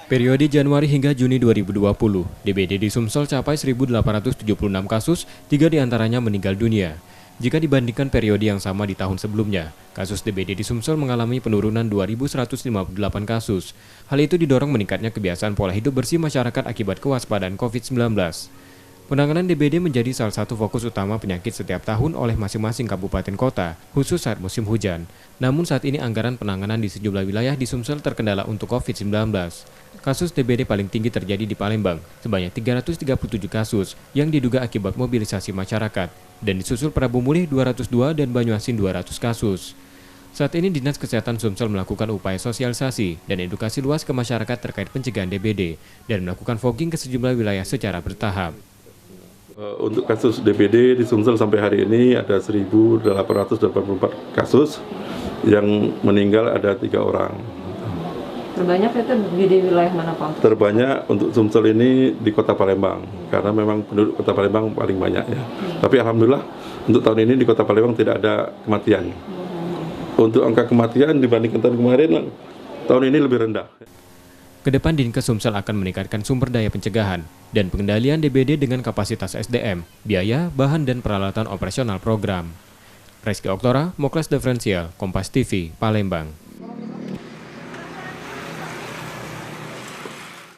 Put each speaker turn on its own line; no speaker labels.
Periode Januari hingga Juni 2020, DBD di Sumsel capai 1.876 kasus, 3 diantaranya meninggal dunia. Jika dibandingkan periode yang sama di tahun sebelumnya, kasus DBD di Sumsel mengalami penurunan 2.158 kasus. Hal itu didorong meningkatnya kebiasaan pola hidup bersih masyarakat akibat kewaspadaan COVID-19. Penanganan DBD menjadi salah satu fokus utama penyakit setiap tahun oleh masing-masing kabupaten kota, khusus saat musim hujan. Namun saat ini anggaran penanganan di sejumlah wilayah di Sumsel terkendala untuk COVID-19. Kasus DBD paling tinggi terjadi di Palembang, sebanyak 337 kasus yang diduga akibat mobilisasi masyarakat, dan disusul Prabu Mulih 202 dan Banyuasin 200 kasus. Saat ini Dinas Kesehatan Sumsel melakukan upaya sosialisasi dan edukasi luas ke masyarakat terkait pencegahan DBD dan melakukan fogging ke sejumlah wilayah secara bertahap.
Untuk kasus DBD di Sumsel sampai hari ini ada 1.884 kasus, yang meninggal ada 3 orang.
Terbanyak itu di wilayah mana, Pak?
Terbanyak untuk Sumsel ini di Kota Palembang, karena memang penduduk Kota Palembang paling banyak ya. Tapi alhamdulillah untuk tahun ini di Kota Palembang tidak ada kematian. Untuk angka kematian dibandingkan tahun kemarin, tahun ini lebih rendah.
Kedepan Dinkes Sumsel akan meningkatkan sumber daya pencegahan dan pengendalian DBD dengan kapasitas SDM, biaya, bahan, dan peralatan operasional program. Reski Oktora, Mokles Diferensial, Kompas TV, Palembang.